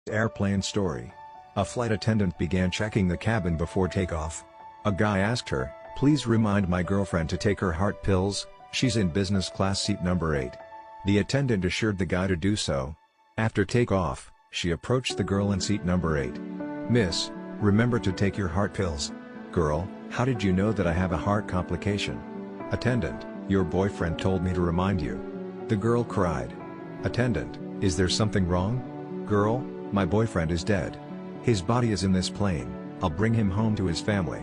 Airplane story. A flight attendant began checking the cabin before takeoff. A guy asked her, "Please remind my girlfriend to take her heart pills, she's in business class seat number 8. The attendant assured the guy to do so. After takeoff, she approached the girl in seat number 8. "Miss, remember to take your heart pills." Girl, "How did you know that I have a heart complication?" Attendant, "Your boyfriend told me to remind you." The girl cried. Attendant, "Is there something wrong?" Girl, "My boyfriend is dead. His body is in this plane, I'll bring him home to his family."